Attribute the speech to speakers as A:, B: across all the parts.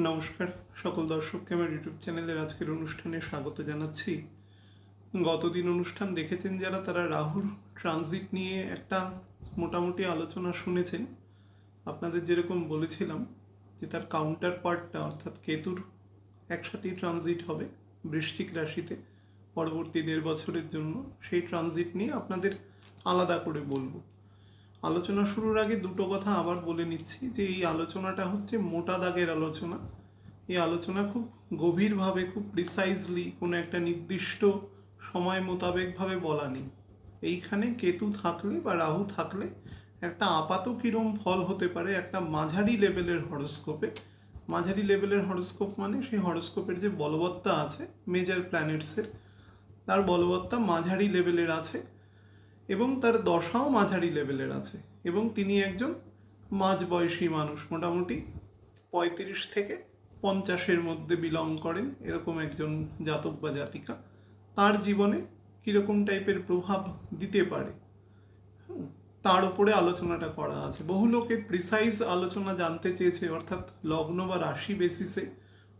A: নমস্কার সকল দর্শককে আমার ইউটিউব চ্যানেলের আজকের অনুষ্ঠানে স্বাগত জানাচ্ছি। গতদিন অনুষ্ঠান দেখেছেন যারা, তারা রাহুর ট্রানজিট নিয়ে একটা মোটামুটি আলোচনা শুনেছেন। আপনাদের যেরকম বলেছিলাম যে তার কাউন্টার পার্টটা অর্থাৎ কেতুর একসাথেই ট্রানজিট হবে বৃশ্চিক রাশিতে পরবর্তী 1.5 বছরের জন্য। সেই ট্রানজিট নিয়ে আপনাদের আলাদা করে বলবো। আলোচনা শুরুর আগে দুটো কথা আবার বলে নিচ্ছি যে এই আলোচনাটা হচ্ছে মোটা দাগের আলোচনা। এই আলোচনা খুব গভীরভাবে, খুব প্রিসাইজলি কোনো একটা নির্দিষ্ট সময় মোতাবেকভাবে বলা নেই। এইখানে কেতু থাকলে বা রাহু থাকলে একটা আপাত কিরম ফল হতে পারে একটা মাঝারি লেভেলের হরোস্কোপে। মাঝারি লেভেলের হরোস্কোপ মানে সেই হরোস্কোপের যে বলবত্তা আছে মেজর প্ল্যানেটসের, তার বলবত্তা মাঝারি লেভেলের আছে এবং তার দশাও মাঝারি লেভেলের আছে, এবং তিনি একজন মাঝবয়সী মানুষ, মোটামুটি 35 থেকে 50-এর মধ্যে বিলং করেন, এরকম একজন জাতক বা জাতিকা। তার জীবনে কীরকম টাইপের প্রভাব দিতে পারে তার উপরে আলোচনাটা করা আছে। বহু লোকে প্রিসাইজ আলোচনা জানতে চেয়েছে, অর্থাৎ লগ্ন বা রাশি বেসিসে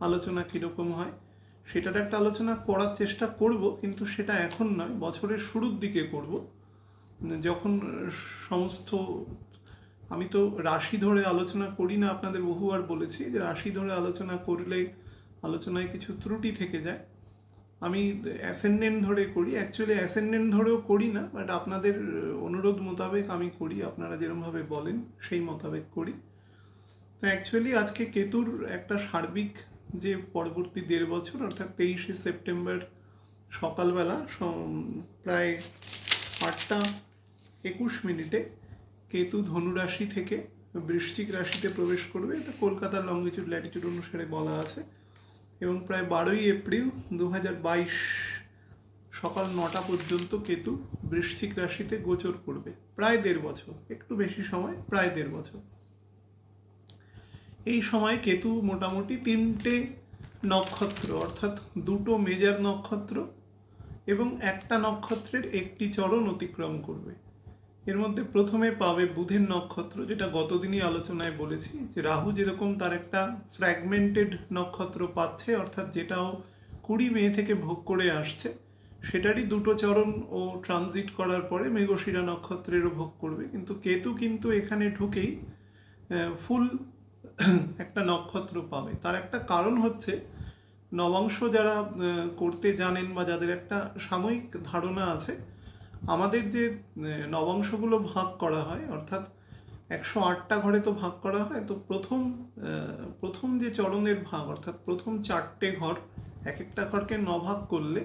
A: আলোচনা কীরকম হয় সেটার একটা আলোচনা করার চেষ্টা করব, কিন্তু সেটা এখন নয়, বছরের শুরুর দিকে করব, যখন সমস্ত, আমি তো রাশি ধরে আলোচনা করি না, আপনাদের বহুবার বলেছি যে রাশি ধরে আলোচনা করলে আলোচনায় কিছু ত্রুটি থেকে যায়। আমি অ্যাসেন্ডেন্ট ধরে করি, অ্যাকচুয়ালি অ্যাসেন্ডেন্ট ধরেও করি না, বাট আপনাদের অনুরোধ মোতাবেক আমি করি, আপনারা যেরকমভাবে বলেন সেই মোতাবেক করি। তো অ্যাকচুয়ালি আজকে কেতুর একটা সার্বিক যে পরবর্তী 1.5 বছর অর্থাৎ 23শে সেপ্টেম্বর সকালবেলা প্রায় 8:21 কেতু ধনু রাশি থেকে বৃশ্চিক রাশিতে প্রবেশ করবে। এটা কলকাতার লঙ্গিটিউড ল্যাটিটিউড অনুসারে বলা আছে, এবং প্রায় 12ই এপ্রিল 2022 সকাল 9টা পর্যন্ত কেতু বৃশ্চিক রাশিতে গোচর করবে। প্রায় 1.5 বছর, একটু বেশি সময়, প্রায় 1.5 বছর। এই সময় কেতু মোটামুটি 3টে নক্ষত্র অর্থাৎ 2টো মেজর নক্ষত্র এবং একটা নক্ষত্রের একটি চরণ অতিক্রম করবে। এর মধ্যে প্রথমে পাবে বুধের নক্ষত্র, যেটা গতদিনই আলোচনায় বলেছি যে রাহু যেরকম তার একটা ফ্র্যাগমেন্টেড নক্ষত্র পাচ্ছে, অর্থাৎ যেটাও 20 মে থেকে ভোগ করে আসছে, সেটারই 2টো চরণ ও ট্রানজিট করার পরে মৃগশিরা নক্ষত্রেরও ভোগ করবে। কিন্তু কেতু কিন্তু এখানে ঢুকেই ফুল একটা নক্ষত্র পাবে। তার একটা কারণ হচ্ছে, নবাংশ যারা করতে জানেন বা যাদের একটা সাময়িক ধারণা আছে, আমাদের যে নবাংশগুলো ভাগ করা হয় অর্থাৎ 108টা ঘরে তো ভাগ করা হয়, তো প্রথম যে চরণের ভাগ অর্থাৎ প্রথম 4টে ঘর, এক একটা ঘরকে 9 ভাগ করলে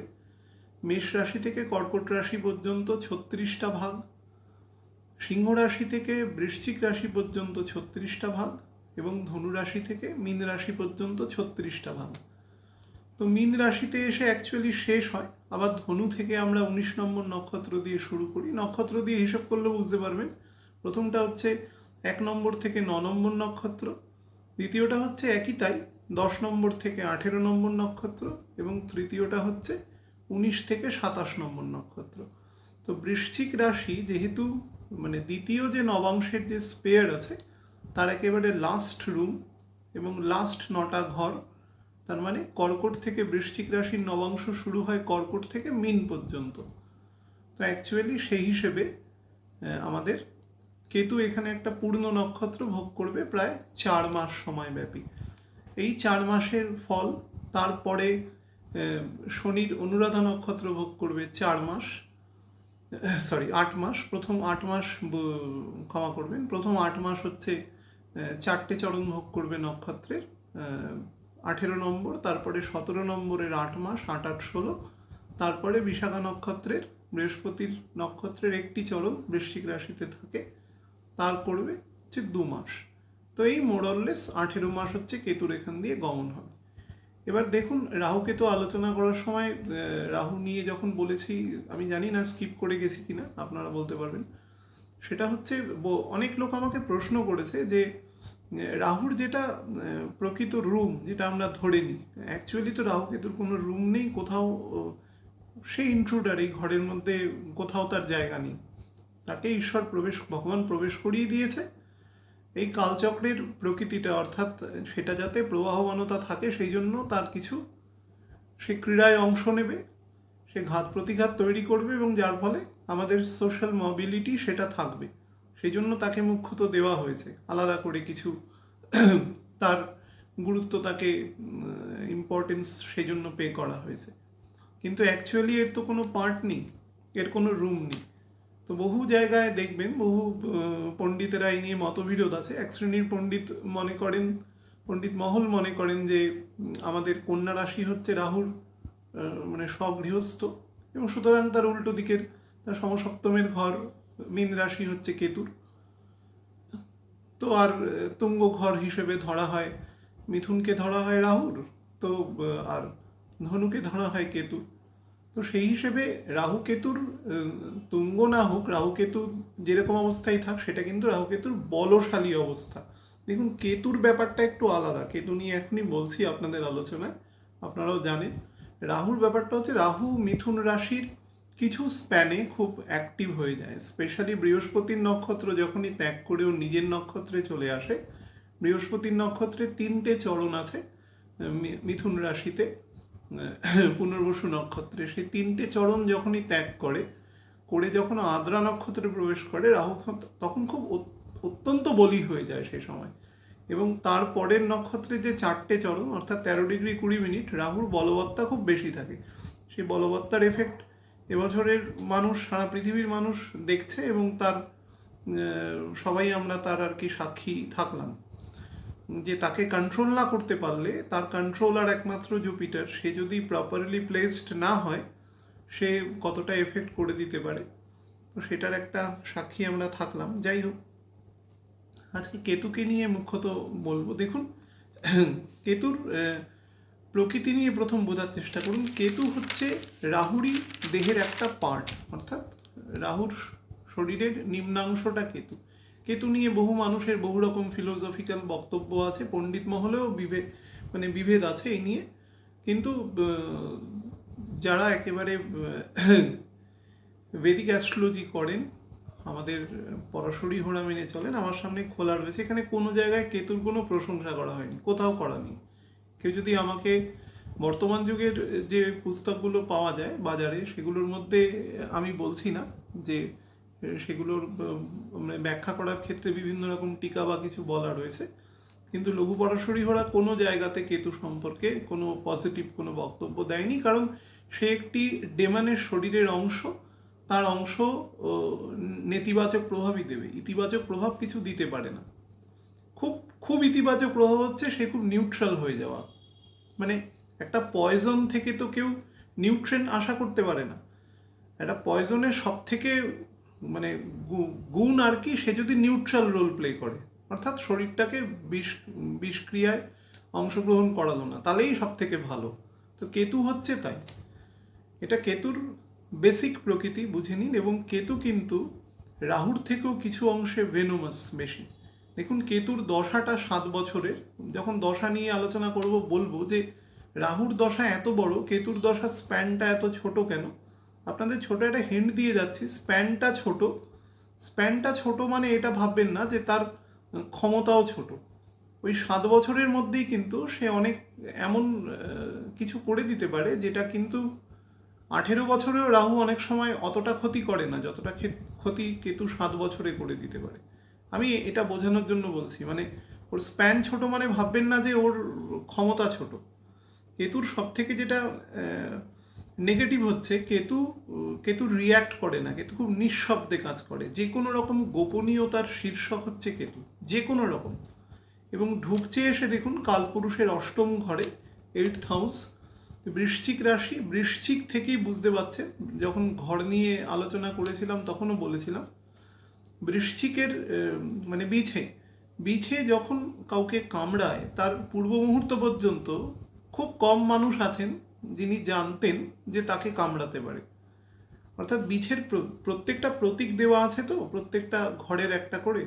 A: মেষ রাশি থেকে কর্কট রাশি পর্যন্ত 36টা ভাগ, সিংহ রাশি থেকে বৃশ্চিক রাশি পর্যন্ত 36টা ভাগ, এবং ধনু রাশি থেকে মীন রাশি পর্যন্ত 36টা ভাগ। তো মীন রাশিতে এসে অ্যাকচুয়ালি শেষ হয়। আবার ধনু থেকে আমরা 19 নম্বর নক্ষত্র দিয়ে শুরু করি। নক্ষত্র দিয়ে হিসাব করলে বুঝতে পারবেন, প্রথমটা হচ্ছে 1 নম্বর থেকে 9 নম্বর নক্ষত্র, দ্বিতীয়টা হচ্ছে একই তাই 10 নম্বর থেকে 18 নম্বর নক্ষত্র, এবং তৃতীয়টা হচ্ছে 19 থেকে 27 নম্বর নক্ষত্র। তো বৃশ্চিক রাশি যেহেতু মানে দ্বিতীয় যে নবাংশের যে স্পেয়ার আছে তার একেবারে লাস্ট রুম এবং লাস্ট 9টা ঘর, তার মানে কর্কট থেকে বৃশ্চিক রাশির নবাংশ শুরু হয় কর্কট থেকে মীন পর্যন্ত। তো অ্যাকচুয়ালি সেই হিসেবে আমাদের কেতু এখানে একটা পূর্ণ নক্ষত্র ভোগ করবে প্রায় 4 মাস সময়ব্যাপী। এই 4 মাসের ফল, তারপরে শনির অনুরাধা নক্ষত্র ভোগ করবে 8 মাস। প্রথম 8 মাস, ক্ষমা করবেন, প্রথম 8 মাস হচ্ছে 4টে চরণ ভোগ করবে নক্ষত্রের, 18 নম্বর, তারপরে 17 নম্বরের 8 মাস, 8-8-16, তারপরে বিশাখা নক্ষত্রের বৃহস্পতির নক্ষত্রের একটি চরণ বৃশ্চিক রাশিতে থাকে, তার করবে হচ্ছে 2 মাস। তো এই মোরললেস 18 মাস হচ্ছে কেতুর এখান দিয়ে গমন হবে। এবার দেখুন, রাহুকে তো আলোচনা করার সময় রাহু নিয়ে যখন বলেছি, আমি জানি না স্কিপ করে গেছি কিনা, আপনারা বলতে পারবেন। সেটা হচ্ছে, অনেক লোক আমাকে প্রশ্ন করেছে যে রাহুর যেটা প্রকৃত রুম, যেটা আমরা ধরে নিই, অ্যাকচুয়ালি তো রাহু কেতুর কোনো রুম নেই কোথাও, সে ইন্ট্রুডার, এই ঘরের মধ্যে কোথাও তার জায়গা নেই, তাকে ঈশ্বর ভগবান প্রবেশ করিয়ে দিয়েছে এই কালচক্রের প্রকৃতিটা, অর্থাৎ সেটা যাতে প্রবাহমানতা থাকে সেই জন্য তার কিছু সে ক্রীড়ায় অংশ নেবে, সে ঘাত প্রতিঘাত তৈরি করবে এবং যার ফলে আমাদের সোশ্যাল মোবিলিটি সেটা থাকবে। সেই জন্য তাকে মুখ্যত দেওয়া হয়েছে আলাদা করে কিছু তার গুরুত্ব, তাকে ইম্পর্টেন্স সেই জন্য পে করা হয়েছে। কিন্তু অ্যাকচুয়ালি এর তো কোনো পার্ট নেই, এর কোনো রুম নেই। তো বহু জায়গায় দেখবেন বহু পণ্ডিতেরা এই নিয়ে মতবিরোধ আছে। এক শ্রেণীর পণ্ডিত মনে করেন, পণ্ডিত মহল মনে করেন যে আমাদের কন্যা রাশি হচ্ছে রাহুর মানে স্বগৃহস্থ এবং সুতরাং তার উল্টো দিকের তার সমসপ্তমের ঘর মীন রাশি হচ্ছে কেতুর। তো আর তুঙ্গ ঘর হিসেবে ধরা হয় মিথুনকে, ধরা হয় রাহুর, তো আর ধনুকে ধরা হয় কেতু। তো সেই হিসেবে রাহু কেতুর তুঙ্গ না হোক, রাহু কেতু যেরকম অবস্থায় থাক, সেটা কিন্তু রাহু কেতুর বলশালী অবস্থা। দেখুন কেতুর ব্যাপারটা একটু আলাদা, কেতু নিয়ে এখনই বলছি আপনাদের আলোচনায়, আপনারাও জানেন। রাহুর ব্যাপারটা হচ্ছে রাহু মিথুন রাশির কিছু স্প্যানে খুব অ্যাক্টিভ হয়ে যায়, স্পেশালি বৃহস্পতির নক্ষত্র যখনই ত্যাগ করেও নিজের নক্ষত্রে চলে আসে। বৃহস্পতির নক্ষত্রে 3টে চরণ আছে মিথুন রাশিতে, পুনর্বসু নক্ষত্রে। সেই 3টে চরণ যখনই ত্যাগ করে যখন আদ্রা নক্ষত্রে প্রবেশ করে রাহু তখন খুব অত্যন্ত বলি হয়ে যায় সেই সময়। এবং তার পরের নক্ষত্রে যে 4টে চরণ অর্থাৎ 13 ডিগ্রি 20 মিনিট রাহুর বলবত্তা খুব বেশি থাকে। সেই বলবত্তার এফেক্ট এবছরের মানুষ, সারা পৃথিবীর মানুষ দেখছে এবং তার সবাই আমরা তার আর কি সাক্ষী থাকলাম যে তাকে কন্ট্রোল না করতে পারলে, তার কন্ট্রোলার একমাত্র জুপিটার, সে যদি প্রপারলি প্লেসড না হয় সে কতটা এফেক্ট করে দিতে পারে। তো সেটার একটা সাক্ষী আমরা থাকলাম। যাই হোক, আজকে কেতুকে নিয়ে মুখ্যত বলবো। দেখুন কেতুর প্রকৃতি নিয়ে প্রথম বোঝার চেষ্টা করুন। কেতু হচ্ছে রাহুরই দেহের একটা পার্ট, অর্থাৎ রাহুর শরীরের নিম্নাংশটা কেতু। কেতু নিয়ে বহু মানুষের বহু রকম ফিলোসফিক্যাল বক্তব্য আছে, পণ্ডিত মহলেও বিভেদ আছে এই নিয়ে। কিন্তু যারা একেবারে বেদিক অ্যাস্ট্রোলজি করেন, আমাদের পরাশরী হোরা মেনে চলেন, আমার সামনে খোলা রয়েছে, এখানে কোনো জায়গায় কেতুর কোনো প্রশংসা করা হয়নি, কোথাও করা নেই। কেউ যদি আমাকে বর্তমান যুগের যে পুস্তকগুলো পাওয়া যায় বাজারে, সেগুলোর মধ্যে আমি বলছি না যে সেগুলোর মানে ব্যাখ্যা করার ক্ষেত্রে বিভিন্ন রকম টিকা বা কিছু বলা রয়েছে, কিন্তু লঘু পরাশরী হোরা কোনো জায়গাতে কেতু সম্পর্কে কোনো পজিটিভ কোনো বক্তব্য দেয়নি। কারণ সে একটি ডেমানের শরীরের অংশ, তার অংশ নেতিবাচক প্রভাবই দেবে, ইতিবাচক প্রভাব কিছু দিতে পারে না। খুব খুব ইতিবাচক প্রভাব হচ্ছে সে খুব নিউট্রাল হয়ে যাওয়া। মানে একটা পয়জন থেকে তো কেউ নিউট্রেন্ট আশা করতে পারে না। একটা পয়জনের সব থেকে মানে গুণ আর কি, সে যদি নিউট্রাল রোল প্লে করে, অর্থাৎ শরীরটাকে বিষক্রিয়ায় অংশগ্রহণ করালো না, তাহলেই সব থেকে ভালো। তো কেতু হচ্ছে তাই, এটা কেতুর বেসিক প্রকৃতি বুঝে নিন। এবং কেতু কিন্তু রাহুর থেকেও কিছু অংশে ভেনোমাস বেশি। দেখুন কেতুর দশাটা 7 বছরের, যখন দশা নিয়ে আলোচনা করব বলবো যে রাহুর দশা এত বড়, কেতুর দশার স্প্যানটা এত ছোট কেন। আপনাদের ছোট একটা হিন্ট দিয়ে যাচ্ছি, স্প্যানটা ছোট মানে এটা ভাববেন না যে তার ক্ষমতাও ছোট। ওই 7 বছরের মধ্যেই কিন্তু সে অনেক এমন কিছু করে দিতে পারে যেটা কিন্তু 18 বছরেও রাহু অনেক সময় অতটা ক্ষতি করে না যতটা ক্ষতি কেতু 7 বছরে করে দিতে পারে। আমি এটা বোঝানোর জন্য বলছি, মানে ওর স্প্যান ছোট মানে ভাববেন না যে ওর ক্ষমতা ছোট। কেতুর সব থেকে যেটা নেগেটিভ হচ্ছে কেতু রিয়্যাক্ট করে না, কেতু খুব নিঃশব্দে কাজ করে। যে কোনো রকম গোপনীয়তার শীর্ষক হচ্ছে কেতু, যে কোনো রকম। এবং ঢুকছে এসে দেখুন কালপুরুষের 8ম ঘরে, 8th হাউস, বৃশ্চিক রাশি। বৃশ্চিক থেকেই বুঝতে পারছেন, যখন ঘর নিয়ে আলোচনা করেছিলাম তখনও বলেছিলাম, বৃশ্চিকের মানে বিছে যখন কাউকে কামড়ায় তার পূর্ব মুহূর্ত পর্যন্ত খুব কম মানুষ আছেন যিনি জানতেন যে তাকে কামড়াতে পারে। অর্থাৎ বিছের প্রত্যেকটা প্রতীক দেওয়া আছে, তো প্রত্যেকটা ঘরের একটা করে,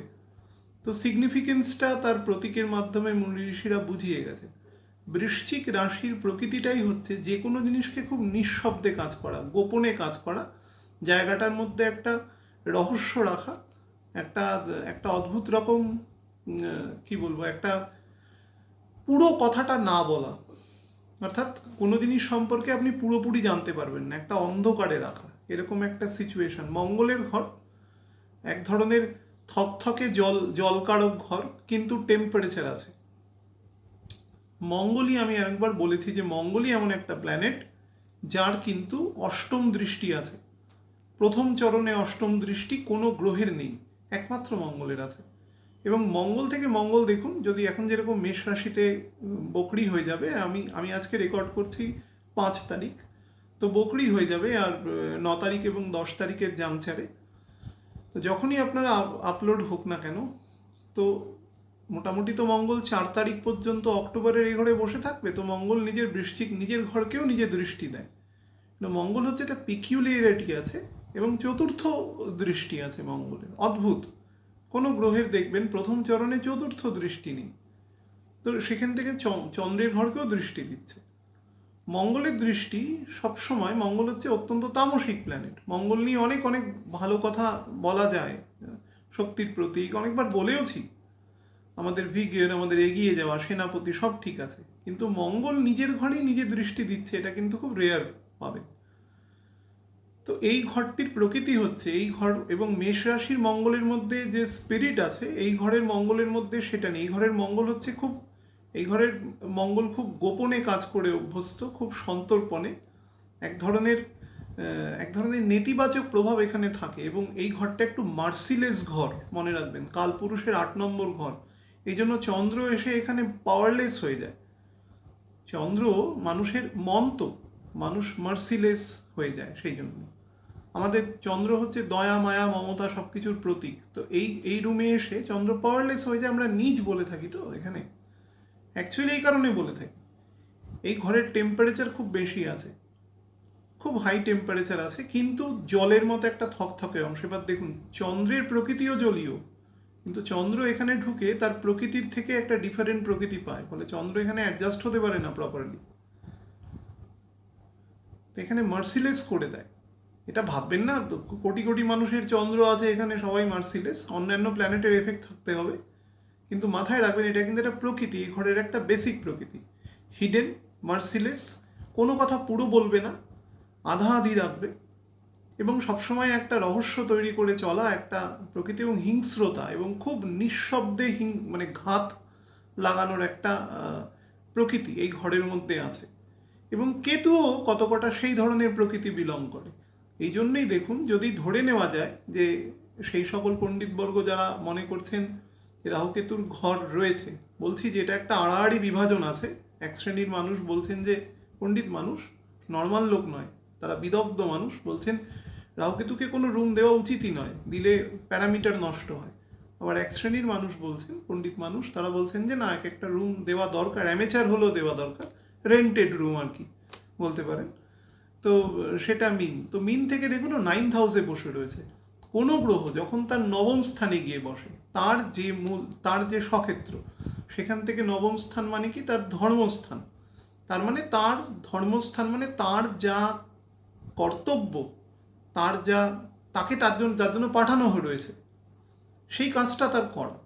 A: তো সিগনিফিকেন্সটা তার প্রতীকের মাধ্যমে মুনি ঋষিরা বুঝিয়ে গেছে। বৃশ্চিক রাশির প্রকৃতিটাই হচ্ছে যে কোনো জিনিসকে খুব নিঃশব্দে কাজ করা, গোপনে কাজ করা, জায়গাটার মধ্যে একটা রহস্য রাখা, একটা অদ্ভুত রকম কি বলবো, একটা পুরো কথাটা না বলা, অর্থাৎ কোনো জিনিস সম্পর্কে আপনি পুরোপুরি জানতে পারবেন না, একটা অন্ধকারে রাখা, এরকম একটা সিচুয়েশন। মঙ্গলের ঘর এক ধরনের থকথকে জলকারক ঘর, কিন্তু টেম্পারেচার আছে। মঙ্গলই, আমি আরেকবার বলেছি যে মঙ্গলই এমন একটা প্ল্যানেট যার কিন্তু অষ্টম দৃষ্টি আছে। প্রথম চরণে অষ্টম দৃষ্টি কোনো গ্রহের নেই, একমাত্র মঙ্গলের আছে। এবং মঙ্গল থেকে মঙ্গল দেখুন, যদি এখন যেরকম মেষ রাশিতে বকরি হয়ে যাবে, আমি আজকে রেকর্ড করছি 5 তারিখ, তো বকরি হয়ে যাবে আর 9 তারিখ এবং 10 তারিখের জাংচারে, তো যখনই আপনারা আপলোড হোক না কেন, তো মোটামুটি তো মঙ্গল 4 তারিখ পর্যন্ত অক্টোবরের এই ঘরে বসে থাকবে। তো মঙ্গল নিজের বৃশ্চিক, নিজের ঘরকেও নিজে দৃষ্টি দেয়। মঙ্গল হচ্ছে একটা পিকিউলিয়ারিটি আছে, এবং চতুর্থ দৃষ্টি আছে মঙ্গলের, অদ্ভুত। কোনো গ্রহের দেখবেন প্রথম চরণে চতুর্থ দৃষ্টি নেই, তো সেখান থেকে চন্দ্রের ঘরকেও দৃষ্টি দিচ্ছে। মঙ্গলের দৃষ্টি সবসময়, মঙ্গল হচ্ছে অত্যন্ত তামসিক প্ল্যানেট। মঙ্গল নিয়ে অনেক অনেক ভালো কথা বলা যায়, শক্তির প্রতীক, অনেকবার বলেওছি। আমাদের ভিগের, আমাদের এগিয়ে যাওয়া, সেনাপতি, সব ঠিক আছে, কিন্তু মঙ্গল নিজের ঘরেই নিজে দৃষ্টি দিচ্ছে, এটা কিন্তু খুব রেয়ার পাবে। তো এই ঘরটির প্রকৃতি হচ্ছে, এই ঘর এবং মেষ রাশির মঙ্গলের মধ্যে যে স্পিরিট আছে, এই ঘরের মঙ্গলের মধ্যে সেটা নেই। এই ঘরের মঙ্গল হচ্ছে খুব, এই ঘরের মঙ্গল খুব গোপনে কাজ করে অভ্যস্ত, খুব সন্তর্পণে, এক ধরনের নেতিবাচক প্রভাব এখানে থাকে। এবং এই ঘরটা একটু মার্সিলেস ঘর, মনে রাখবেন, কালপুরুষের 8 নম্বর ঘর। এই জন্য চন্দ্র এসে এখানে পাওয়ারলেস হয়ে যায়। চন্দ্র মানুষের মন, তো মানুষ মার্সিলেস হয়ে যায়। সেই জন্য আমাদের চন্দ্র হচ্ছে দয়া, মায়া, মমতা, সব কিছুর প্রতীক। তো এই রুমে এসে চন্দ্র পাওয়ারলেস হয়ে যায়। আমরা নিজ বলে থাকি তো এখানে, অ্যাকচুয়ালি এই কারণে বলে থাকি। এই ঘরের টেম্পারেচার খুব বেশি আছে, খুব হাই টেম্পারেচার আছে, কিন্তু জলের মতো একটা থকথকে অংশ। এবার দেখুন, চন্দ্রের প্রকৃতিও জলীয়, কিন্তু চন্দ্র এখানে ঢুকে তার প্রকৃতির থেকে একটা ডিফারেন্ট প্রকৃতি পায়, ফলে চন্দ্র এখানে অ্যাডজাস্ট হতে পারে না প্রপারলি, তো এখানে মার্সিলেস করে দেয়। এটা ভাববেন না কোটি কোটি মানুষের চন্দ্র আছে এখানে, সবাই মার্সিলেস, অন্যান্য প্ল্যানেটের এফেক্ট থাকতে হবে, কিন্তু মাথায় রাখবেন এটা কিন্তু একটা প্রকৃতি, এই ঘরের একটা বেসিক প্রকৃতি, হিডেন, মার্সিলেস, কোনো কথা পুরো বলবে না, আধা আধি রাখবে, এবং সবসময় একটা রহস্য তৈরি করে চলা একটা প্রকৃতি, এবং হিংস্রতা, এবং খুব নিঃশব্দে মানে ঘাত লাগানোর একটা প্রকৃতি এই ঘরের মধ্যে আছে। এবং কেতুও কত কটা সেই ধরনের প্রকৃতি বিলং করে। এই জন্যই দেখুন, যদি ধরে নেওয়া যায় যে সেই সকল পণ্ডিতবর্গ যারা মনে করছেন যে রাহুকেতুর ঘর রয়েছে, বলছি যে এটা একটা আড়াআড়ি বিভাজন আছে। এক শ্রেণীর মানুষ বলছেন যে, পণ্ডিত মানুষ, নর্মাল লোক নয়, তারা বিদগ্ধ মানুষ, বলছেন রাহুকেতুকে কোনো রুম দেওয়া উচিতই নয়, দিলে প্যারামিটার নষ্ট হয়। আবার এক শ্রেণীর মানুষ বলছেন, পণ্ডিত মানুষ, তারা বলছেন যে না, এক একটা রুম দেওয়া দরকার, অ্যামেচার হলেও দেওয়া দরকার, রেন্টেড রুম আর কি বলতে পারেন। তো সেটা মিন, তো মিন থেকে দেখুন 9th হাউসে বসে রয়েছে। কোনো গ্রহ যখন তার নবম স্থানে গিয়ে বসে, তার যে সক্ষেত্র, সেখান থেকে নবম স্থান মানে কি, তার ধর্মস্থান। তার মানে তার ধর্মস্থান মানে তার যা কর্তব্য, তাকে যার জন্য পাঠানো রয়েছে, সেই কাজটা তার করা।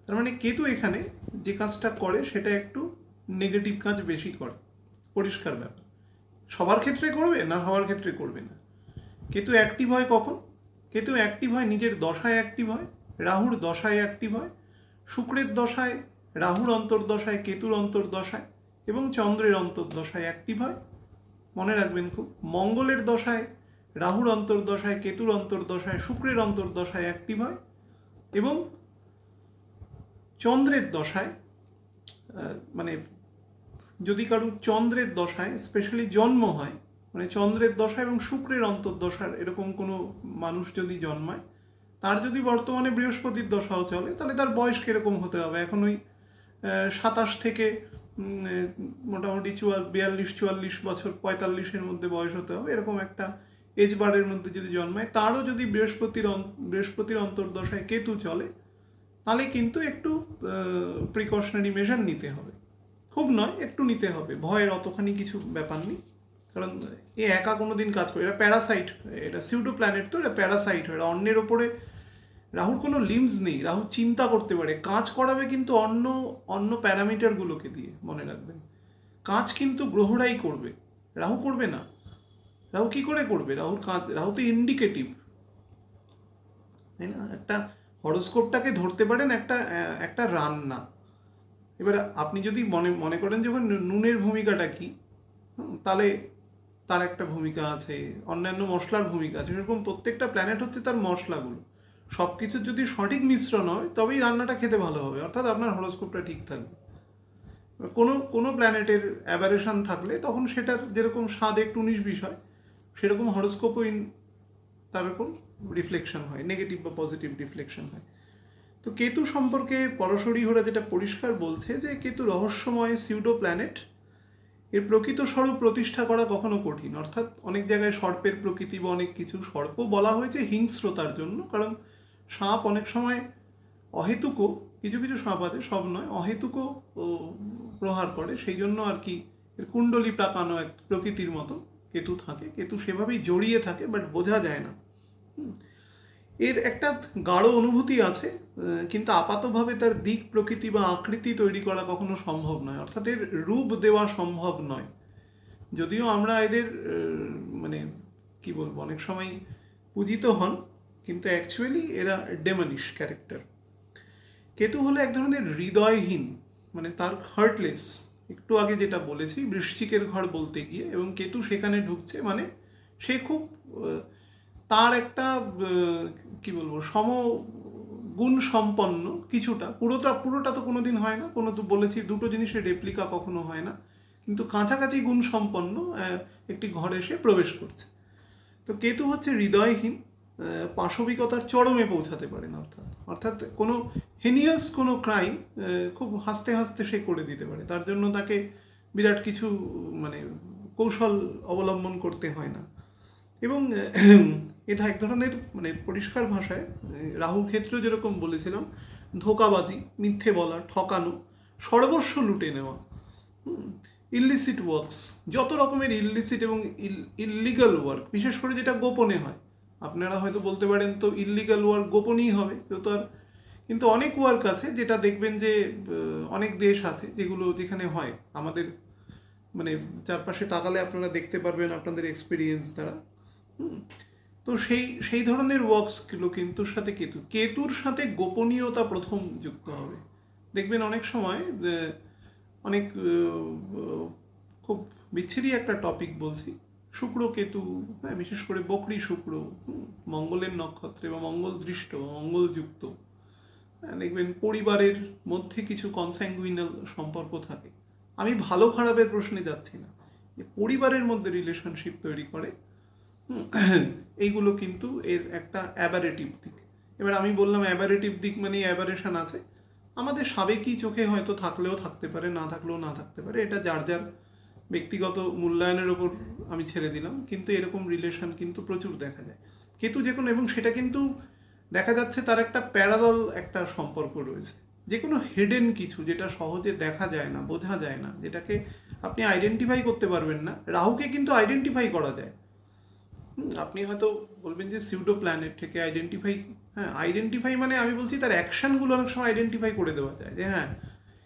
A: তার মানে কেতু এখানে যে কাজটা করে সেটা একটু নেগেটিভ কাজ বেশি করে, পরিষ্কার ব্যাপার। সবার ক্ষেত্রে করবে না, সবার ক্ষেত্রে করবে না। কেতু অ্যাক্টিভ হয় কখন? কেতু অ্যাক্টিভ হয় নিজের দশায় অ্যাক্টিভ হয়, রাহুর দশায় অ্যাক্টিভ হয়, শুক্রের দশায়, রাহুর অন্তর্দশায়, কেতুর অন্তর্দশায়, এবং চন্দ্রের অন্তর্দশায় অ্যাক্টিভ হয়। মনে রাখবেন খুব, মঙ্গলের দশায়, রাহুর অন্তর্দশায়, কেতুর অন্তর্দশায়, শুক্রের অন্তর্দশায় অ্যাক্টিভ হয়, এবং চন্দ্রের দশায়, মানে যদি কারুর চন্দ্রের দশায় স্পেশালি জন্ম হয়, মানে চন্দ্রের দশা এবং শুক্রের অন্তর্দশার এরকম কোনো মানুষ যদি জন্মায়, তার যদি বর্তমানে বৃহস্পতির দশাও চলে, তাহলে তার বয়স কীরকম হতে হবে? এখন ওই 27 থেকে মোটামুটি 42-44 বছর, 45-এর মধ্যে বয়স হতে হবে, এরকম একটা এজ বারের মধ্যে যদি জন্মায়, তারও যদি বৃহস্পতির অন্তর্দশায় কেতু চলে, তাহলে কিন্তু একটু প্রিকশনারি মেজার নিতে হবে। খুব নয়, একটু নিতে হবে, ভয়ের অতখানি কিছু ব্যাপার নেই, কারণ এ একা কোনো দিন কাজ করে, এটা প্যারাসাইট, এটা সিউডো প্ল্যানেট, তো এটা প্যারাসাইট হয়, এটা অন্যের ওপরে রাহুর কোনো লিম্বস নেই, রাহু চিন্তা করতে পারে, কাজ করাবে কিন্তু অন্য অন্য প্যারামিটারগুলোকে দিয়ে, মনে রাখবেন। কাজ কিন্তু গ্রহরাই করবে, রাহু করবে না। রাহু কি করে করবে? রাহুর কাজ, রাহু তো ইন্ডিকেটিভ, তাই না? একটা হরোস্কোপটাকে ধরতে পারেন একটা একটা রান্না। এবার আপনি যদি মনে মনে করেন যখন নুনের ভূমিকাটা কি, তাহলে তার একটা ভূমিকা আছে, অন্যান্য মশলার ভূমিকা আছে, সেরকম প্রত্যেকটা প্ল্যানেট হচ্ছে তার মশলাগুলো। সব কিছুর যদি সঠিক মিশ্রণ হয় তবেই রান্নাটা খেতে ভালো হবে, অর্থাৎ আপনার হরোস্কোপটা ঠিক থাকবে। কোনো কোনো প্ল্যানেটের অ্যাবারেশন থাকলে তখন সেটার যেরকম স্বাদ একটু 19-20 হয়, সেরকম হরোস্কোপও তার এরকম রিফ্লেকশন হয়, নেগেটিভ বা পজিটিভ রিফ্লেকশন হয়। তো কেতু সম্পর্কে পরশরী হোরা যেটা পরিষ্কার বলছে যে কেতু রহস্যময় সিউডো প্ল্যানেট, এর প্রকৃত স্বরূপ প্রতিষ্ঠা করা কখনো কঠিন। অর্থাৎ অনেক জায়গায় সর্পের প্রকৃতি বা অনেক কিছু, সর্প বলা হয়েছে হিংস্রতার জন্য, কারণ সাপ অনেক সময় অহেতুকও, কিছু কিছু সাপ আছে, সব নয়, অহেতুকও প্রহার করে, সেই জন্য আর কি এর কুণ্ডলী প্রাকানো এক প্রকৃতির মতো কেতু থাকে, কেতু সেভাবেই জড়িয়ে থাকে, বাট বোঝা যায় না। এর একটা গাঢ় অনুভূতি আছে, কিন্তু আপাতভাবে তার দিক, প্রকৃতি বা আকৃতি তৈরি করা কখনো সম্ভব নয়, অর্থাৎ এর রূপ দেওয়া সম্ভব নয়। যদিও আমরা এদের মানে কি বলবো, অনেক সময় পূজিত হন, কিন্তু অ্যাকচুয়ালি এরা ডেমনিশ ক্যারেক্টার। কেতু হলো এক ধরনের হৃদয়হীন, মানে তার হার্টলেস, একটু আগে যেটা বলেছি বৃশ্চিকের ঘর বলতে গিয়ে, এবং কেতু সেখানে ঢুকছে, মানে সে খুব তার একটা কি বলবো সমগুণ সম্পন্ন কিছুটা, পুরোটা তো কোনোদিন হয় না, কোনো তো বলেছি দুটো জিনিসের রেপ্লিকা কখনো হয় না, কিন্তু কাছাকাছি গুণ সম্পন্ন একটি ঘরে এসে প্রবেশ করছে। তো কেতু হচ্ছে হৃদয়হীন, পাশবিকতার চরমে পৌঁছাতে পারেন, অর্থাৎ অর্থাৎ কোনো হেনিয়াস কোনো ক্রাইম খুব হাসতে হাসতে সে করে দিতে পারে, তার জন্য তাকে বিরাট কিছু মানে কৌশল অবলম্বন করতে হয় না। এবং এটা এক ধরনের মানে পরিষ্কার ভাষায় রাহুর ক্ষেত্রেও যেরকম বলেছিলাম, ধোঁকাবাজি, মিথ্যে বলা, ঠকানো, সর্বস্ব লুটে নেওয়া, ইললিসিট ওয়ার্কস, যত রকমের ইললিসিট এবং ইললিগাল ওয়ার্ক, বিশেষ করে যেটা গোপনে হয়। আপনারা হয়তো বলতে পারেন তো ইললিগাল ওয়ার্ক গোপনেই হবে, কেউ তো আর, কিন্তু অনেক ওয়ার্ক আছে যেটা দেখবেন যে অনেক দেশ আছে যেগুলো যেখানে হয়, আমাদের মানে চারপাশে তাকালে আপনারা দেখতে পারবেন আপনাদের এক্সপিরিয়েন্স দ্বারা। তো সেই সেই ধরনের ওয়ার্কসগুলো কিন্তু সাথে কেতুর সাথে গোপনীয়তা প্রথম যুক্ত হবে। দেখবেন অনেক সময় অনেক খুব বিচ্ছিরি একটা টপিক বলছি, শুক্র কেতু, হ্যাঁ, বিশেষ করে বকরি শুক্র, মঙ্গলের নক্ষত্রে বা মঙ্গল দৃষ্ট বা মঙ্গলযুক্ত, দেখবেন পরিবারের মধ্যে কিছু কনস্যাঙ্গুইনাল সম্পর্ক থাকে। আমি ভালো খারাপের প্রশ্নে যাচ্ছি না, পরিবারের মধ্যে রিলেশনশিপ তৈরি করে, এইগুলো কিন্তু এর একটা অ্যাবারেটিভ দিক। এবার আমি বললাম অ্যাবারেটিভ দিক মানে অ্যাবারেশন আছে, আমাদের সাবেকি চোখে হয়তো থাকলেও থাকতে পারে, না থাকলেও না থাকতে পারে, এটা যার যার ব্যক্তিগত মূল্যায়নের ওপর আমি ছেড়ে দিলাম, কিন্তু এরকম রিলেশন কিন্তু প্রচুর দেখা যায় কেতু যে কোনো, এবং সেটা কিন্তু দেখা যাচ্ছে তার একটা প্যারালাল একটা সম্পর্ক রয়েছে, যে কোনো হিডেন কিছু যেটা সহজে দেখা যায় না, বোঝা যায় না, যেটাকে আপনি আইডেন্টিফাই করতে পারবেন না, রাহুকে কিন্তু আইডেন্টিফাই করা যায়। আপনি হয়তো বলবেন যে সিউডো প্ল্যানেট থেকে আইডেন্টিফাই, হ্যাঁ আইডেন্টিফাই মানে আমি বলছি তার অ্যাকশনগুলো অনেক সময় আইডেন্টিফাই করে দেওয়া যায় যে হ্যাঁ,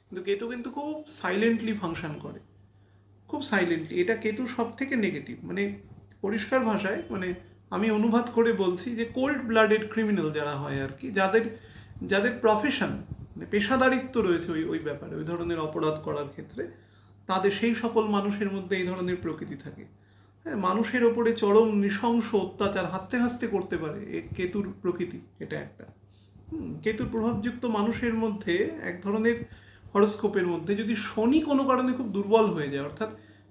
A: কিন্তু কেতু কিন্তু খুব সাইলেন্টলি ফাংশন করে, খুব সাইলেন্টলি। এটা কেতু সব থেকে নেগেটিভ, মানে পরিষ্কার ভাষায় মানে আমি অনুবাদ করে বলছি যে কোল্ড ব্লাডেড ক্রিমিনাল যারা হয় আর কি, যাদের যাদের প্রফেশন মানে পেশাদারিত্ব রয়েছে ওই ওই ব্যাপারে, ওই ধরনের অপরাধ করার ক্ষেত্রে, তাদের সেই সকল মানুষের মধ্যে এই ধরনের প্রকৃতি থাকে। হ্যাঁ, মানুষের ওপরে চরম নৃশংস অত্যাচার হাসতে হাসতে করতে পারে, কেতুর প্রকৃতি এটা একটা। কেতুর প্রভাবযুক্ত মানুষের মধ্যে এক ধরনের হরোস্কোপের মধ্যে যদি শনি কোনো কারণে খুব দুর্বল হয়ে যায়, অর্থাৎ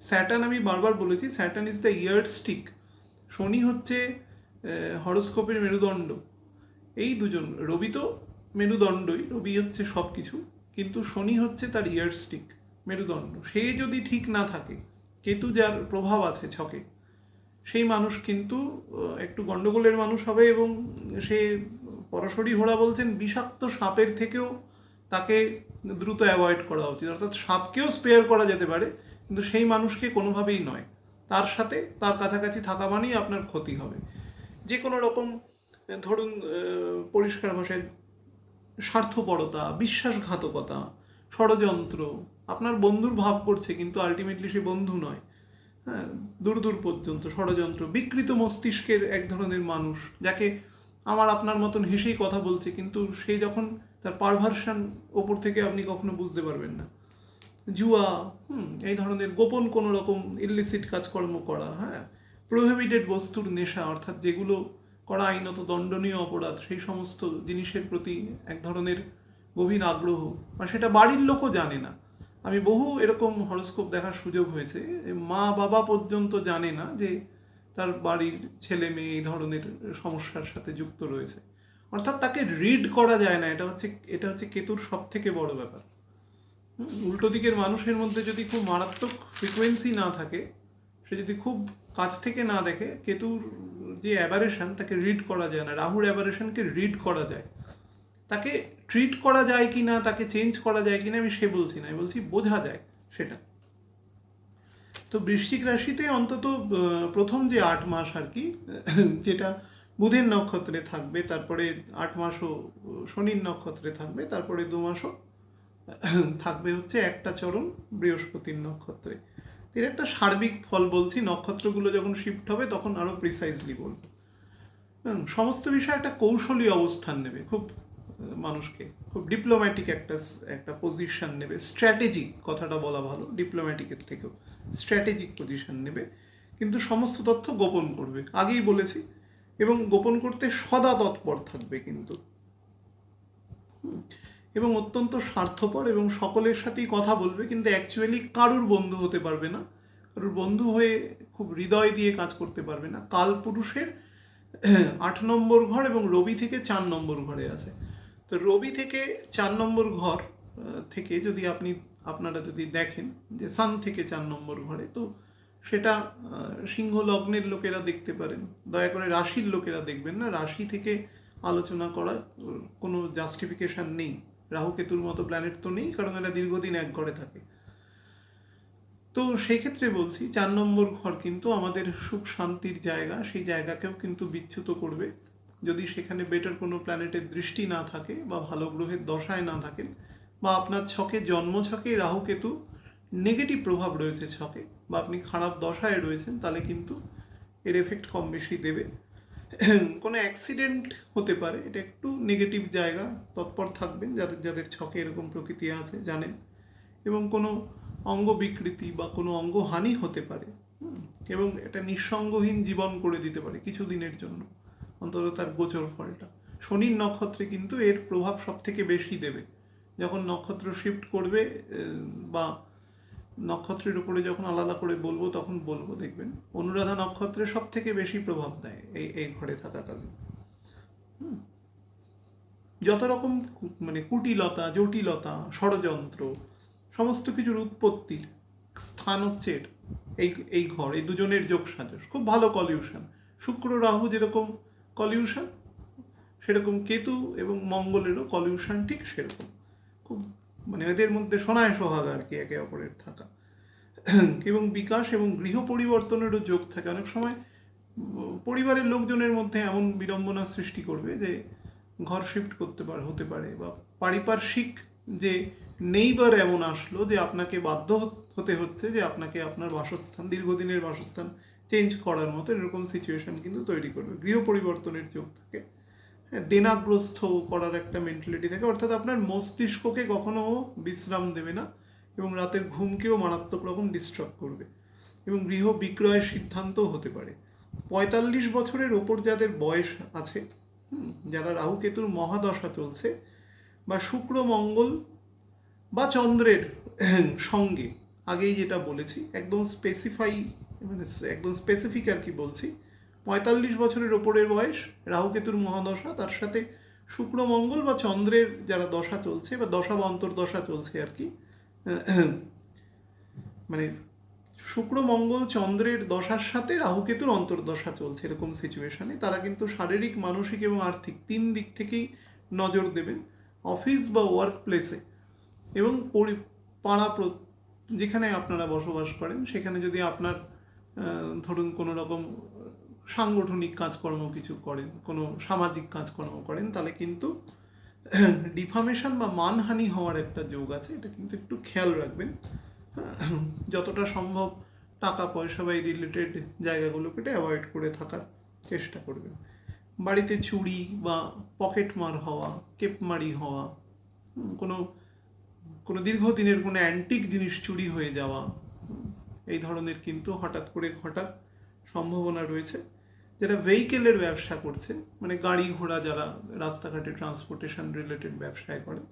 A: স্যাটার্ন, আমি বারবার বলেছি স্যাটার্ন ইজ দ্য ইয়ার্ডস্টিক, শনি হচ্ছে হরোস্কোপের মেরুদণ্ড, এই দুজন, রবি তো মেরুদণ্ডই, রবি হচ্ছে সব কিছু, কিন্তু শনি হচ্ছে তার ইয়ার্ডস্টিক, মেরুদণ্ড, সে যদি ঠিক না থাকে, কেতু যার প্রভাব আছে ছকে, সেই মানুষ কিন্তু একটু গন্ডগোলের মানুষ হবে, এবং সে পরশরী হোরা বলছেন বিষাক্ত সাপের থেকেও তাকে দ্রুত অ্যাভয়েড করা উচিত, অর্থাৎ সাপকেও স্পেয়ার করা যেতে পারে, কিন্তু সেই মানুষকে কোনোভাবেই নয়, তার সাথে তার কাছাকাছি থাকা মানেই আপনার ক্ষতি হবে। যে কোনো রকম ধরুন পরিষ্কার ভাষায় স্বার্থপরতা, বিশ্বাসঘাতকতা, ষড়যন্ত্র, আপনার বন্ধুর ভাব করছে কিন্তু আলটিমেটলি সে বন্ধু নয়, হ্যাঁ, দূর দূর পর্যন্ত ষড়যন্ত্র, বিকৃত মস্তিষ্কের এক ধরনের মানুষ যাকে আমার আপনার মতন হেসেই কথা বলছে কিন্তু সে যখন তার পারভার্সন ওপর থেকে আপনি কখনো বুঝতে পারবেন না, জুয়া, এই ধরনের গোপন কোনো রকম ইলিসিট কাজকর্ম করা, হ্যাঁ, প্রোহিবিটেড বস্তুর নেশা, অর্থাৎ যেগুলো করা আইনত দণ্ডনীয় অপরাধ, সেই সমস্ত জিনিসের প্রতি এক ধরনের গভীর আগ্রহ, বা সেটা বাড়ির লোকও জানে না। আমি বহু এরকম হরোস্কোপ দেখার সুযোগ হয়েছে, মা বাবা পর্যন্ত জানে না যে তার বাড়ির ছেলে মেয়ে এই ধরনের সমস্যার সাথে যুক্ত রয়েছে, অর্থাৎ তাকে রিড করা যায় না। এটা হচ্ছে কেতুর সব থেকে বড় ব্যাপার। উল্টো দিকের মানুষের মধ্যে যদি খুব মারাত্মক ফ্রিকোয়েন্সি না থাকে, সে যদি খুব কাছ থেকে না দেখে, কেতুর যে অ্যাবারেশন তাকে রিড করা যায় না। রাহুর অ্যাবারেশনকে রিড করা যায়, তাকে ট্রিট করা যায় কি না, তাকে চেঞ্জ করা যায় কি না আমি সে বলছি না, আমি বলছি বোঝা যায় সেটা। তো বৃশ্চিক রাশিতে অন্তত প্রথম যে 8 মাস আর কি, যেটা বুধের নক্ষত্রে থাকবে, তারপরে 8 মাসও শনির নক্ষত্রে থাকবে, তারপরে 2 মাসও থাকবে হচ্ছে একটা চরণ বৃহস্পতির নক্ষত্রে। এর একটা সার্বিক ফল বলছি, নক্ষত্রগুলো যখন শিফট হবে তখন আরও প্রিসাইজলি বলবো। সমস্ত বিষয় একটা কৌশলী অবস্থান নেবে, খুব মানুষকে খুব ডিপ্লোম্যাটিক একটা পজিশন নেবে, স্ট্র্যাটেজিক কথাটা বলা ভালো, ডিপ্লোম্যাটিকের থেকেও স্ট্র্যাটেজিক পজিশন নেবে, কিন্তু সমস্ত তথ্য গোপন করবে, আগেই বলেছি, এবং গোপন করতে সদা তৎপর থাকবে কিন্তু, এবং অত্যন্ত স্বার্থপর এবং সকলের সাথেই কথা বলবে, কিন্তু অ্যাকচুয়ালি কারুর বন্ধু হতে পারবে না, কারুর বন্ধু হয়ে খুব হৃদয় দিয়ে কাজ করতে পারবে না। কালপুরুষের 8 নম্বর ঘর এবং রবি থেকে 4 নম্বর ঘরে আছে। তো রবি থেকে 4 নম্বর ঘর থেকে যদি আপনারা যদি দেখেন যে সান থেকে 4 নম্বর ঘরে, তো সেটা সিংহ লগ্নের লোকেরা দেখতে পারেন, দয়া করে রাশির লোকেরা দেখবেন না। রাশি থেকে আলোচনা করার কোনো জাস্টিফিকেশান নেই, রাহু কেতুর মতো প্ল্যানেট তো নেই, কারণ এরা দীর্ঘদিন এক ঘরে থাকে। তো সেই ক্ষেত্রে বলছি 4 নম্বর ঘর কিন্তু আমাদের সুখ শান্তির জায়গা, সেই জায়গাকেও কিন্তু বিচ্যুত করবে যদি সেখানে বেটার কোনো প্ল্যানেটের দৃষ্টি না থাকে, বা ভালো গ্রহের দশায় না থাকেন, বা আপনার ছকে জন্ম ছকে রাহু কেতু নেগেটিভ প্রভাব রয়েছে ছকে, বা আপনি খারাপ দশায় রয়েছেন, তাহলে কিন্তু এর এফেক্ট কম বেশি দেবে। কোনো অ্যাক্সিডেন্ট হতে পারে, এটা একটু নেগেটিভ জায়গা, তৎপর থাকবেন যাদের যাদের ছকে এরকম প্রকৃতি আছে জানেন, এবং কোনো অঙ্গ বিকৃতি বা কোনো অঙ্গহানি হতে পারে, এবং এটা নিঃসঙ্গহীন জীবন করে দিতে পারে কিছুদিনের জন্য, অন্তত তার গোচর ফলটা। শনির নক্ষত্রে কিন্তু এর প্রভাব সব থেকে বেশি দেবে, যখন নক্ষত্র শিফট করবে, বা নক্ষত্রের উপরে যখন আলাদা করে বলবো তখন বলবো, দেখবেন অনুরাধা নক্ষত্রে সব থেকে বেশি প্রভাব দেয় এই ঘরে থাকাকালীন। যত রকম মানে কুটিলতা, জটিলতা, ষড়যন্ত্র, সমস্ত কিছুর উৎপত্তির স্থান হচ্ছে এই ঘর, এই দুজনের যোগ সাজস, খুব ভালো কলিউশন। শুক্র রাহু যেরকম কলিউশন, সেরকম কেতু এবং মঙ্গলেরও কলিউশন ঠিক সেরকম, খুব মানে এদের মধ্যে সোনায় সোহাগ আর কি একে অপরের থাকা, এবং বিকাশ এবং গৃহ পরিবর্তনেরও যোগ থাকে। অনেক সময় পরিবারের লোকজনের মধ্যে এমন বিড়ম্বনা সৃষ্টি করবে যে ঘর শিফট হতে পারে, বা পারিপার্শ্বিক যে নেইবার এমন আসলো যে আপনাকে বাধ্য হতে হচ্ছে যে আপনাকে আপনার বাসস্থান, দীর্ঘদিনের বাসস্থান চেঞ্জ করার মতো এরকম সিচুয়েশন কিন্তু তৈরি করবে। গৃহ পরিবর্তনের যোগ থাকে, দেনাগ্রস্ত করার একটা মেন্টালিটি থাকে, অর্থাৎ আপনার মস্তিষ্ককে কখনো বিশ্রাম দেবে না, এবং রাতের ঘুমকেও মারাত্মক রকম ডিস্টার্ব করবে, এবং গৃহ বিক্রয়ের সিদ্ধান্তও হতে পারে। 45 বছরের ওপর যাদের বয়স আছে, যারা রাহু কেতুর মহাদশা চলছে, বা শুক্র মঙ্গল বা চন্দ্রের সঙ্গে, আগেই যেটা বলেছি একদম একদম স্পেসিফিক আর কি বলছি, 45 বছরের ওপরের বয়স, রাহু কেতুর মহাদশা, তার সাথে শুক্র মঙ্গল বা চন্দ্রের যারা দশা চলছে, বা দশা বা অন্তর্দশা চলছে আর কি, মানে শুক্র মঙ্গল চন্দ্রের দশার সাথে রাহু কেতুর অন্তর্দশা চলছে, এরকম সিচুয়েশনে তারা কিন্তু শারীরিক, মানসিক এবং আর্থিক 3 দিক থেকেই নজর দেবেন। অফিস বা ওয়ার্ক প্লেসে এবং পাড়া যেখানে আপনারা বসবাস করেন, সেখানে যদি আপনার ধরুন কোনো রকম সাংগঠনিক কাজকর্ম কিছু করেন, কোনো সামাজিক কাজকর্ম করেন, তাহলে কিন্তু ডিফামেশন বা মানহানি হওয়ার একটা যোগ আছে। এটা কিন্তু একটু খেয়াল রাখবেন। যতটা সম্ভব টাকা পয়সা বা এই রিলেটেড জায়গাগুলোকে অ্যাভয়েড করে থাকার চেষ্টা করবেন। বাড়িতে চুরি বা পকেটমার হওয়া, কেপমারি হওয়া, কোনো কোনো দীর্ঘদিনের কোনো অ্যান্টিক জিনিস চুরি হয়ে যাওয়া, এই ধরনের কিন্তু হঠাৎ করে ঘটার সম্ভাবনা রয়েছে। যারা ভেহিকেলের ব্যবসা করছেন, মানে গাড়ি ঘোড়া যারা রাস্তাঘাটে ট্রান্সপোর্টেশন রিলেটেড ব্যবসায় করেন,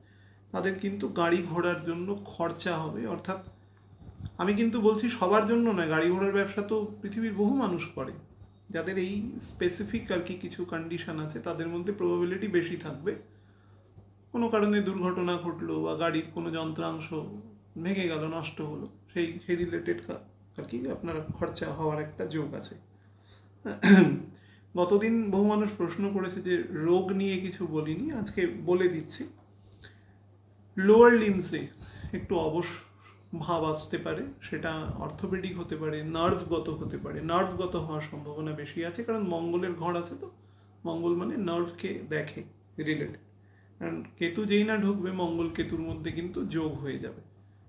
A: তাদের কিন্তু গাড়ি ঘোড়ার জন্য খরচা হবে। অর্থাৎ আমি কিন্তু বলছি সবার জন্য নয়, গাড়ি ঘোড়ার ব্যবসা তো পৃথিবীর বহু মানুষ করে। যাদের এই স্পেসিফিক আর কি কিছু কন্ডিশন আছে, তাদের মধ্যে প্রবাবিলিটি বেশি থাকবে কোনো কারণে দুর্ঘটনা ঘটলো বা গাড়ির কোনো যন্ত্রাংশ ভেঙে গেল, নষ্ট হলো, সেই রিলেটেড আর কি আপনার খরচা হওয়ার একটা যোগ আছে। গতদিন বহু মানুষ প্রশ্ন করেছে যে রোগ নিয়ে কিছু বলিনি, আজকে বলে দিচ্ছি। লোয়ার লিমসে একটু অবশ ভাব আসতে পারে, সেটা অর্থোপেডিক হতে পারে, নার্ভগত হতে পারে। নার্ভগত হওয়ার সম্ভাবনা বেশি আছে, কারণ মঙ্গলের ঘর আছে, তো মঙ্গল মানে নার্ভকে দেখে রিলেটেড। কারণ কেতু যেই না ঢুকবে, মঙ্গল কেতুর মধ্যে কিন্তু যোগ হয়ে যাবে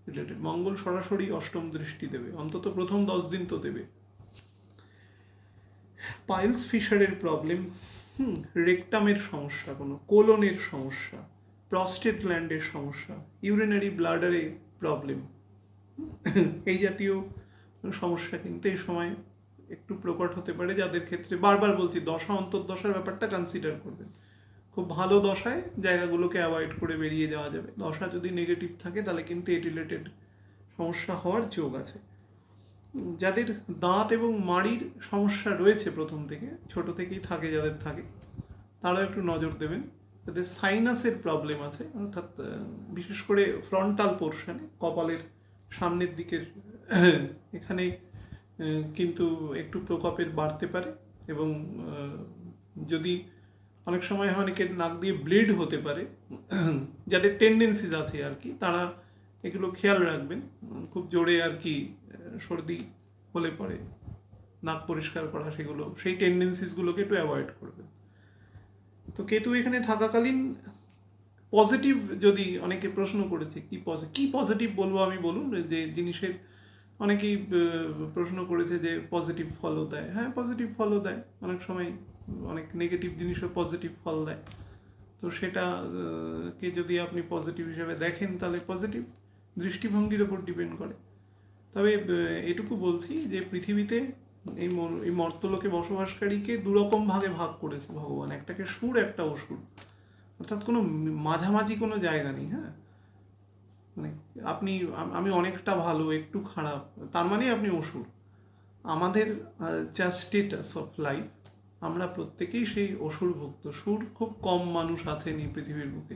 A: রিলেটেড। মঙ্গল সরাসরি অষ্টম দৃষ্টি দেবে, অন্তত প্রথম 10 দিন তো দেবে। পাইলস ফিশারের প্রবলেম, রেকটামের সমস্যা, কোনো কোলনের সমস্যা, প্রস্টেট গ্ল্যান্ডের সমস্যা, ইউরিনারি ব্লাডারে প্রবলেম, এই জাতীয় সমস্যা কিন্তু এই সময় একটু প্রকট হতে পারে। যাদের ক্ষেত্রে বারবার বলছি, দশা অন্তর্দশার ব্যাপারটা কনসিডার করবেন। খুব ভালো দশায় জায়গাগুলোকে অ্যাভয়েড করে বেরিয়ে যাওয়া যাবে। দশা যদি নেগেটিভ থাকে, তাহলে কিন্তু এই রিলেটেড সমস্যা হওয়ার যোগ আছে। যাদের দাঁত এবং মাড়ির সমস্যা রয়েছে প্রথম থেকে, ছোট থেকেই থাকে, যাদের থাকে, তারাও একটু নজর দেবেন। যাদের সাইনাসের প্রবলেম আছে, অর্থাৎ বিশেষ করে ফ্রন্টাল পোর্শনে, কপালের সামনের দিকের এখানে কিন্তু একটু প্রকোপের বাড়তে পারে। এবং যদি অনেক সময় অনেকের নাক দিয়ে ব্লিড হতে পারে, যাদের টেন্ডেন্সিস আছে আর কি, তারা এগুলো খেয়াল রাখবেন। খুব জোরে আর কি সর্দি হলে পরে নাক পরিষ্কার করা, সেই টেন্ডেন্সিসগুলোকে একটু অ্যাভয়েড করবেন। তো কেতু এখানে থাকাকালীন পজিটিভ, যদি অনেকে প্রশ্ন করেছে কি পজিটিভ বলবো আমি, বলুন যে জিনিসের অনেকেই প্রশ্ন করেছে যে পজিটিভ ফলও দেয়। হ্যাঁ, পজিটিভ ফলও দেয়, অনেক সময় অনেক নেগেটিভ জিনিসও পজিটিভ ফল দেয়। তো সেটা কে যদি আপনি পজিটিভ হিসেবে দেখেন, তাহলে পজিটিভ দৃষ্টিভঙ্গির ওপর ডিপেন্ড করে। তবে এটুকু বলছি যে পৃথিবীতে এই মর্তলোকে বসবাসকারীকে দুরকম ভাগে ভাগ করেছে ভগবান, একটাকে সুর, একটা অসুর। অর্থাৎ কোনো মাঝামাঝি কোনো জায়গা নেই। হ্যাঁ, মানে আমি অনেকটা ভালো, একটু খারাপ, তার মানে আপনি অসুর। আমাদের যা স্টেটাস অফ লাইফ, আমরা প্রত্যেকেই সেই অসুরভুক্ত। সুর খুব কম মানুষ আছেন এই পৃথিবীর বুকে।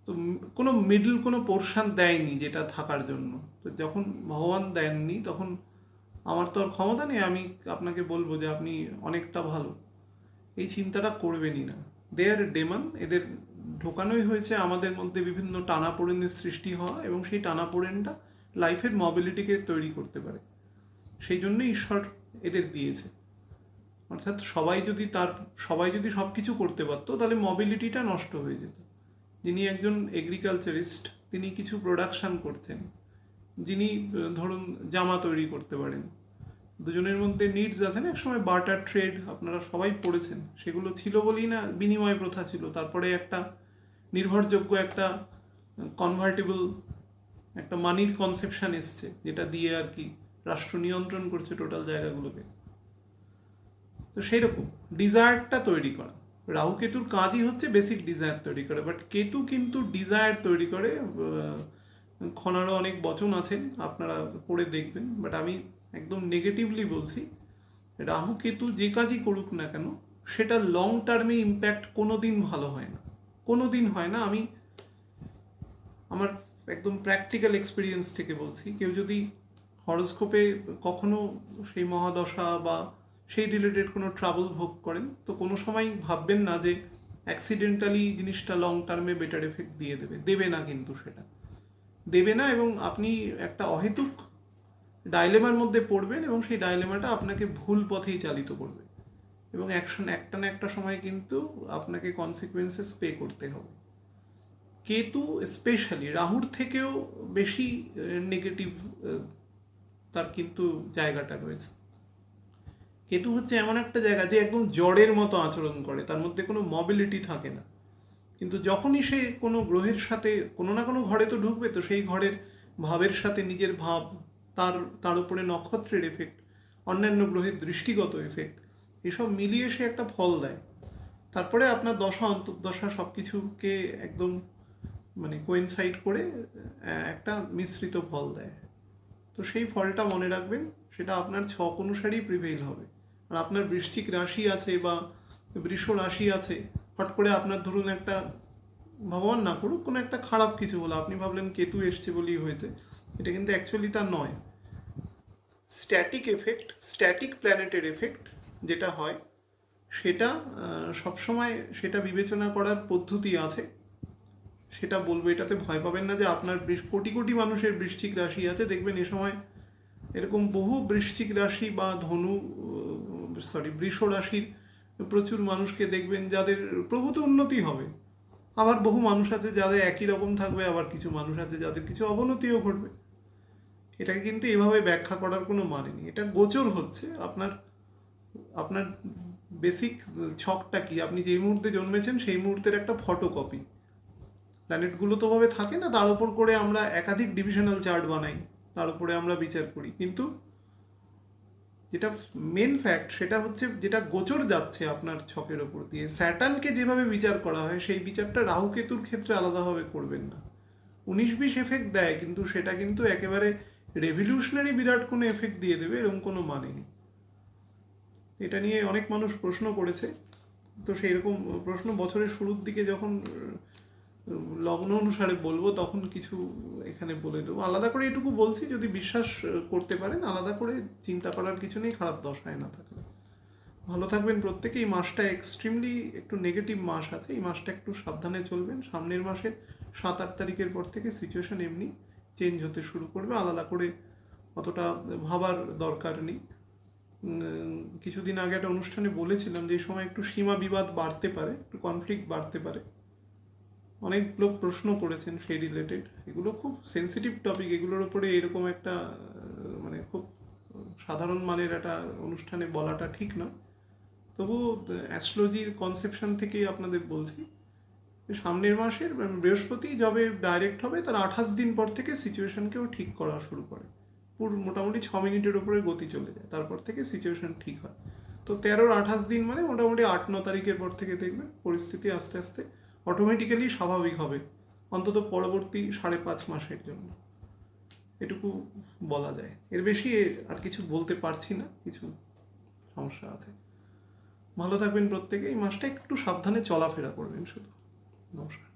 A: তো কোনো মিডল কোনো পোর্শন দেয়নি যেটা থাকার জন্য। তো যখন ভগবান দেননি, তখন আমার তো আর ক্ষমতা নেই আমি আপনাকে বলবো যে আপনি অনেকটা ভালো। এই চিন্তাটা করবেনই না। দে আর ডেমন, এদের ঢোকানোই হয়েছে আমাদের মধ্যে বিভিন্ন টানাপোড়েনের সৃষ্টি হওয়া, এবং সেই টানাপোড়েনটা লাইফের মোবিলিটিকে তৈরি করতে পারে। সেই জন্যই ঈশ্বর এদের দিয়েছে। অর্থাৎ সবাই যদি সব কিছু করতে পারতো, তাহলে মোবিলিটিটা নষ্ট হয়ে যেত। যিনি একজন এগ্রিকালচারিস্ট, তিনি কিছু প্রোডাকশান করছেন, যিনি ধরুন জামা তৈরি করতে পারেন, দুজনের মধ্যে নিডস আছে না। একসময় বার্টার ট্রেড আপনারা সবাই পড়েছেন, সেগুলো ছিল বলেই না বিনিময় প্রথা ছিল। তারপরে একটা নির্ভরযোগ্য একটা কনভার্টেবল একটা মানির কনসেপশন এসছে, যেটা দিয়ে আর কি রাষ্ট্র নিয়ন্ত্রণ করছে টোটাল জায়গাগুলোকে। তো সেই রকম ডিজায়ারটা তৈরি করা, রাহু কেতুর কাজই হচ্ছে বেসিক ডিজায়ার তৈরি করে। বাট কেতু কিন্তু ডিজায়ার তৈরি করে। খনারও অনেক বচন আছেন, আপনারা পড়ে দেখবেন। বাট আমি একদম নেগেটিভলি বলছি, রাহু কেতু যে কাজই করুক না কেন, সেটা লং টার্মে ইম্প্যাক্ট কোনো দিন ভালো হয় না, কোনো দিন হয় না। আমি আমার একদম প্র্যাকটিক্যাল এক্সপিরিয়েন্স থেকে বলছি, কেউ যদি হরোস্কোপে কখনো সেই মহাদশা বা সেই রিলেটেড কোনো ট্রাবল ভোগ করেন, তো কোনো সময় ভাববেন না যে অ্যাক্সিডেন্টালি জিনিসটা লং টার্মে বেটার এফেক্ট দেবে না, কিন্তু সেটা দেবে না। এবং আপনি একটা অহেতুক ডাইলেমার মধ্যে পড়বেন, এবং সেই ডাইলেমাটা আপনাকে ভুল পথেই চালিত করবে। এবং একটা না একটা সময় কিন্তু আপনাকে কনসিকুয়েন্সেস পে করতে হবে। কেতু স্পেশালি রাহুর থেকেও বেশি নেগেটিভ তার কিন্তু জায়গাটা রয়েছে। কেতু হচ্ছে এমন একটা জায়গা যে একদম জড়ের মতো আচরণ করে, তার মধ্যে কোনো মোবিলিটি থাকে না। কিন্তু যখনই সে কোনো গ্রহের সাথে কোনো না কোনো ঘরে তো ঢুকবে, তো সেই ঘরের ভাবের সাথে নিজের ভাব, তার উপরে নক্ষত্রের এফেক্ট, অন্যান্য গ্রহের দৃষ্টিগত এফেক্ট, এসব মিলিয়ে সে একটা ফল দেয়। তারপরে আপনার দশা অন্তর্দশা সব কিছুকে একদম মানে কোয়েনসাইড করে একটা মিশ্রিত ফল দেয়। তো সেই ফলটা মনে রাখবেন, সেটা আপনার ছক অনুসারেই প্রিভেইল হবে। আর আপনার বৃশ্চিক রাশি আছে বা বৃষ রাশি আছে, হট করে আপনার ধরুন একটা, ভগবান না করুক, কোনো একটা খারাপ কিছু হলো, আপনি ভাবলেন কেতু এসছে বলেই হয়েছে, এটা কিন্তু অ্যাকচুয়ালি তা নয়। স্ট্যাটিক এফেক্ট, স্ট্যাটিক প্ল্যানেটের এফেক্ট যেটা হয়, সেটা সবসময় সেটা বিবেচনা করার পদ্ধতি আছে, সেটা বলবো। এটাতে ভয় পাবেন না যে আপনার কোটি কোটি মানুষের বৃশ্চিক রাশি আছে, দেখবেন এ সময় এরকম বহু বৃশ্চিক রাশি বা বৃষ রাশির প্রচুর মানুষকে দেখবেন যাদের প্রভূত উন্নতি হবে। আবার বহু মানুষ আছে যাদের একই রকম থাকবে, আবার কিছু মানুষ আছে যাদের কিছু অবনতিও ঘটবে। এটাকে কিন্তু এভাবে ব্যাখ্যা করার কোনো মানে নেই। এটা গোচর হচ্ছে আপনার আপনার বেসিক ছকটা কি, আপনি যেই মুহূর্তে জন্মেছেন সেই মুহূর্তের একটা ফটোকপি। প্ল্যানেটগুলো তো ভাবে থাকে না, তার উপর করে আমরা একাধিক ডিভিশনাল চার্ট বানাই, তার উপরে আমরা বিচার করি। কিন্তু যেটা মেন ফ্যাক্ট সেটা হচ্ছে যেটা গোচর যাচ্ছে আপনার ছকের ওপর দিয়ে, স্যাটার্নকে যেভাবে বিচার করা হয় সেই বিচারটা রাহু কেতুর ক্ষেত্রে আলাদাভাবে করবেন না। 19-20 এফেক্ট দেয়, কিন্তু সেটা কিন্তু একেবারে রেভলিউশনারি বিরাট কোনো এফেক্ট দিয়ে দেবে এরকম কোনো মানে নেই। এটা নিয়ে অনেক মানুষ প্রশ্ন করেছে, তো সেই রকম প্রশ্ন বছরের শুরুর দিকে যখন লগ্ন অনুসারে বলবো তখন কিছু এখানে বলে দেবো। আলাদা করে এটুকু বলছি, যদি বিশ্বাস করতে পারেন, আলাদা করে চিন্তা করার কিছু নেই খারাপ দশায় না থাকলে। ভালো থাকবেন প্রত্যেকে। এই মাসটা এক্সট্রিমলি একটু নেগেটিভ মাস আছে, এই মাসটা একটু সাবধানে চলবেন। সামনের মাসের 7-8 তারিখের পর থেকে সিচুয়েশন এমনি চেঞ্জ হতে শুরু করবে, আলাদা করে অতটা ভাবার দরকার নেই। কিছুদিন আগে একটা অনুষ্ঠানে বলেছিলাম যে এই সময় একটু সীমা বিবাদ বাড়তে পারে, একটু কনফ্লিক্ট বাড়তে পারে। অনেক লোক প্রশ্ন করেছেন সেই রিলেটেড। এগুলো খুব সেন্সিটিভ টপিক, এগুলোর উপরে এরকম একটা মানে খুব সাধারণ মানের একটা অনুষ্ঠানে বলাটা ঠিক নয়। তবু অ্যাস্ট্রোলজির কনসেপশন থেকেই আপনাদের বলছি, সামনের মাসের বৃহস্পতি যবে ডাইরেক্ট হবে তার 28 দিন পর থেকে সিচুয়েশনকেও ঠিক করা শুরু করে। মোটামুটি 6 মিনিটের উপরে গতি চলে যায়, তারপর থেকে সিচুয়েশন ঠিক হয়। তো 13-28 দিন মানে মোটামুটি 8-9 তারিখের পর থেকে দেখবেন পরিস্থিতি আস্তে আস্তে অটোমেটিক্যালি স্বাভাবিক হবে, অন্তত পরবর্তী 5.5 মাসের জন্য। এটুকু বলা যায়, এর বেশি আর কিছু বলতে পারছি না, কিছু সমস্যা আছে। ভালো থাকবেন প্রত্যেকে। এই মাসটা একটু সাবধানে চলাফেরা করবেন শুধু। নমস্কার।